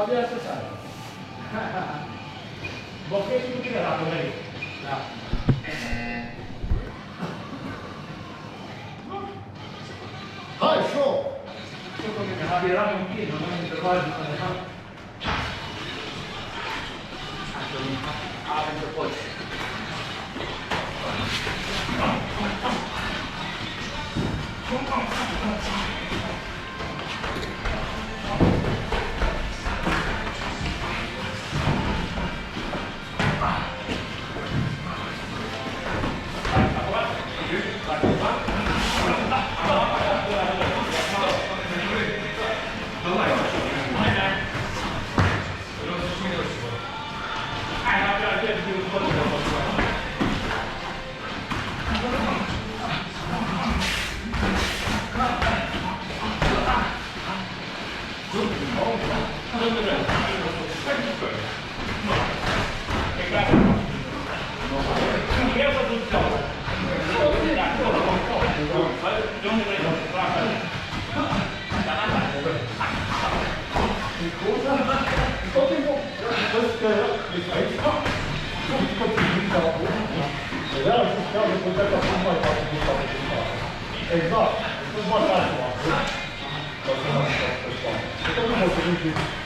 Abia să sară. Bochetul nu tine la pomeri. Da. Hai, show! Eram un pic, nu am interval de undeva. Avem de poți. Exact. Nu mă dați la asta. Nu mă gândiți.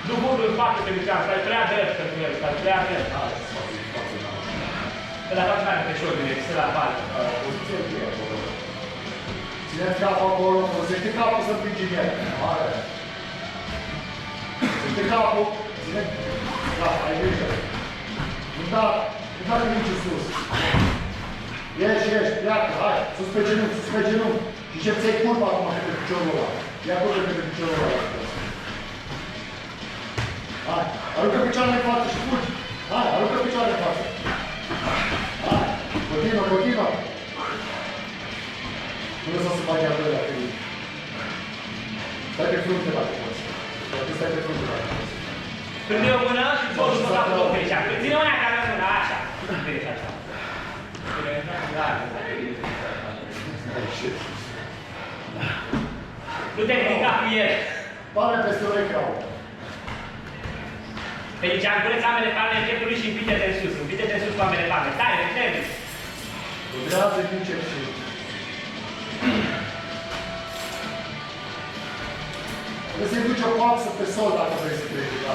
Nu băutul în spate pe Lucian, stai prea drept pentru el, stai prea drept. Că dacă ați mai pe șorile, se la bani. Țineți capul acolo, folosește capul să împingi în el. Folosește capul, țineți capul, ai grijă. Nu da nimic în sus. Ieși, pleacă, hai, sus pe genunchi. Și ce ți-ai curba acum pe piciorul ăla. Ia curbe pe piciorul ăla. Hai, aruncă picioarele în față și fugi. Hai, aruncă picioarele în față. Hai, continuă. Nu lăsa să bagi apelea pe ei. Stai pe frunte dacă poți. Stai pe frunte dacă poți. Prinde o mână și poți să fac două pe aici. Ține una care are mână, așa. Vezi așa. Nu te ridica cu el. Pare peste ureche au. Pe aici am curăț ambele palme pieptului și împite-te în sus. Împite-te în sus cu ambele palme. Stai, repede. Durează încep și... Trebuie să-i duci o coapsă pe sol dacă vrei să treci de la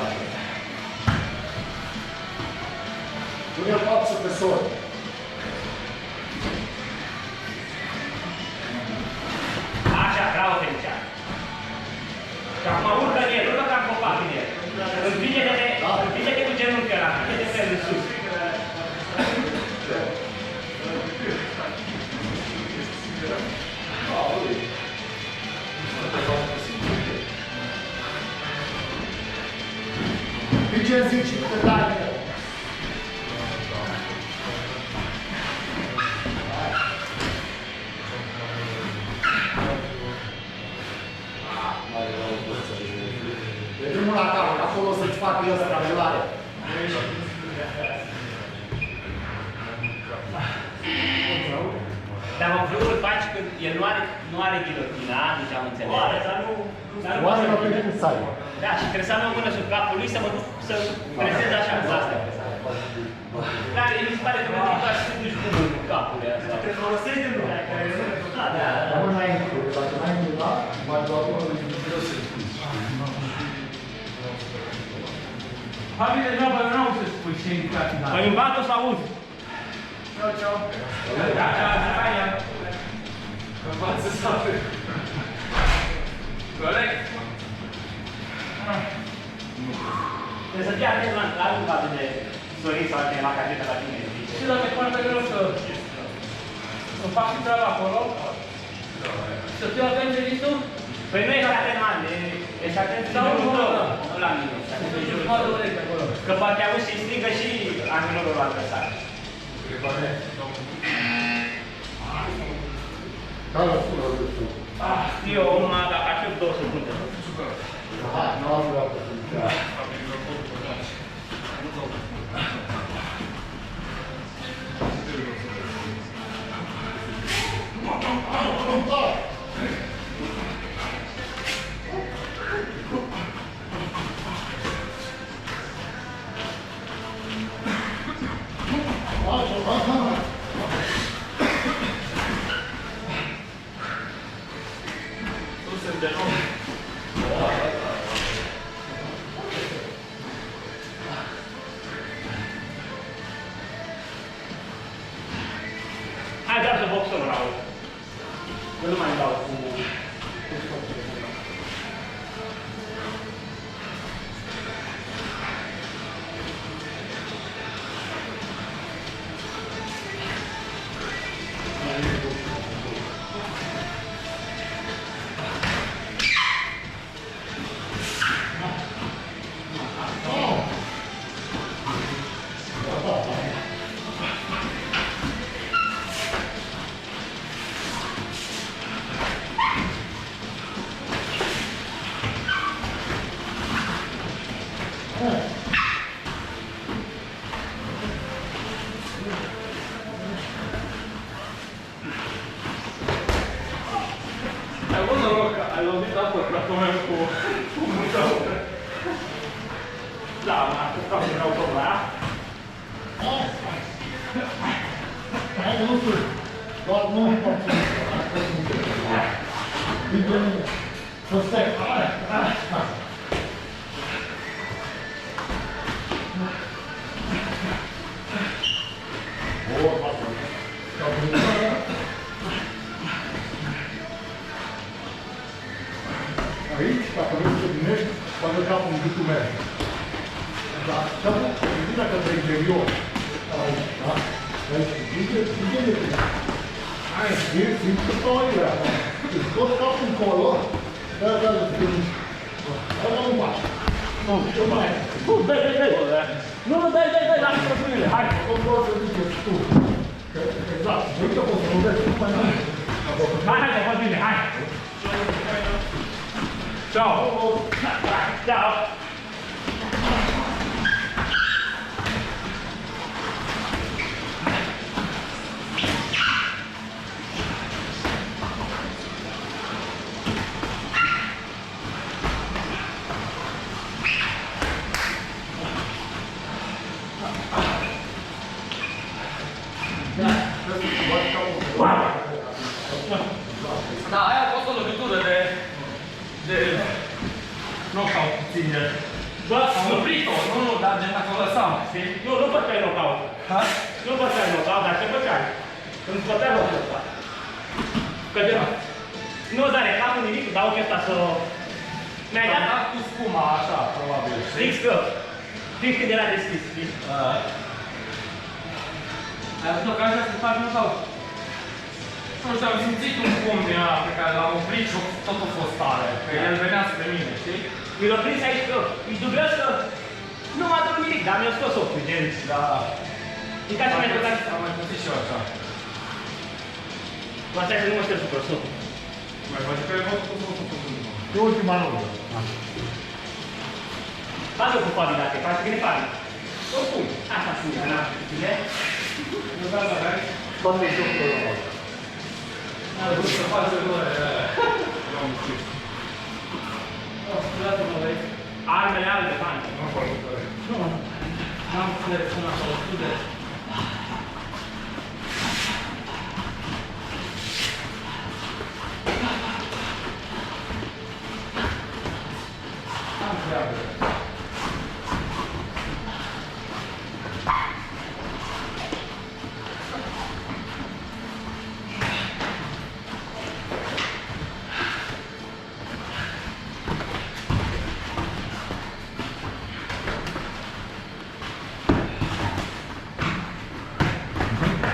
Pune o coapsă pe sol. Așa, bravo pe aici. Și acum urcă în el, urcă ca în copac în el. Împite-te cu genunchiul ăla, împite-te în sus. Ce zici și te dai în el. De drumul la capăt, acolo o să-ți facă el stravelare. Dar mă vreau să faci când el nu are ghilotina, deci am înțeles. Oare mă prinde cum să aibă. Da, și trebuie să am o mână sub capul lui să mă duc să presez așa cu astea. Dar mi se pare că mă duc ca și să duci cu capul ăsta. Te folosești de mână, care e mână total. Rămân înainte, dacă n-ai mânat, mai doar acolo de Habi degeaba, eu n-am să spui ce indicații n-am. Păi îmi bat-o să auzi. Ciao. Aia. Învață să afli. Corect? Trebuie să fii atent la un caz de Sorin sau altcineva care ajută la tine. Și dacă e foarte greu să fac și treaba acolo, să fiu atent de listul? Păi nu ești atent, man, ești atent în jurul tău, nu la mine. Că poate auzi și strigă și antrenorul adversar. Eu, dacă aștept 2 secunde. Nu am vreau să Hai doar să boxăm, Raul. Eu nu mai dau cu... Hai lovit apă, come cu multă apă. Da, m-a așteptat să vreau tot la ea. Hai, nu știu. Doar nu îmi pot să Să stai. dacă vrei să vinești, poate capul în gâtul meu. Da, capul, ridică către interior. Aici, da? Aici, ridică. Hai, simți că toile. Îți scoți capul încolo. Da, asta nu faci. Nu, ce mai? Nu, dai. Nu, dai, lasă răspunile. Hai. Cum vreau să ziceți tu? Exact, uite cum să nu vezi, nu mai mult. Hai, te faci bine, hai. Ciao. Ciao. Da, aia a fost o lovitură de knockout puțin. Bă, am oprit-o, nu, dar gen dacă o lăsam, știi? Nu făceai knockout. Ha? Nu făceai knockout, dar ce făceai? Îmi scotea locul ăsta. Că de... Nu dare capul nimic, dau chestia să... Mi-ai Am dat? dat cu spuma așa, probabil, știi? Fix că. Fix când era deschis, știi? Ai avut ocazia să faci knockout? Nu știu, am simțit un pumn din ăla pe care l-am oprit și tot a fost tare. Că el venea spre mine, știi? Mi l-a prins aici că îi dubios că nu m-a dat nimic, dar mi-a scos ochul, gen. Da. E ca și mi-a dat... Am mai putut și eu așa. Mă stai să nu mă șterg supra socul. Mai face că e fost E ultima rundă. Fac-o cu Fabi, dacă faci bine Fabi. O pui. Așa spune, da? Bine? Nu da, da, Toate jocurile ăla. n-am vrut să faci o lor. Nu-am știut. Scuzați-mă, vei. Armele albe, bani. Nu-am făcut corect. Nu, n-am înțeles până acolo, scuze. Am treabă.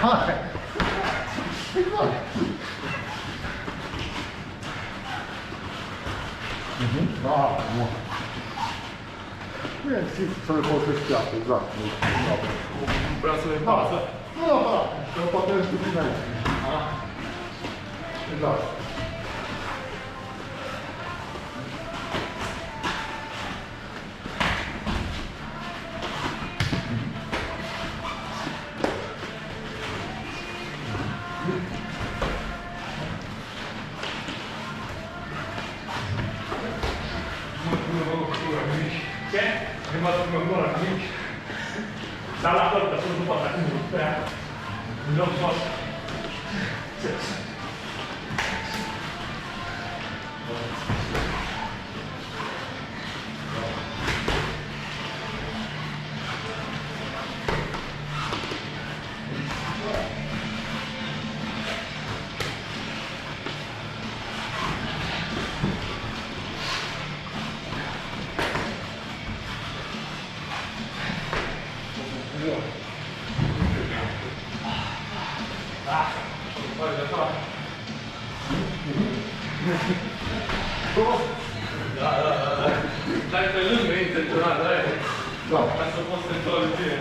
Hai! Exact! Da, nu. Nu e simți să le folosești piață, exact. Vreau să le Da, pasă. nu neapărat, că poate ești puțin aici. Exact. Ce? Nu mă duc în gură, nimic. Dar la tot, că sunt după asta, cum nu prea. În loc jos. Dar pe lângă intenționat, da? Da. Ca să poți să-ți doar bine.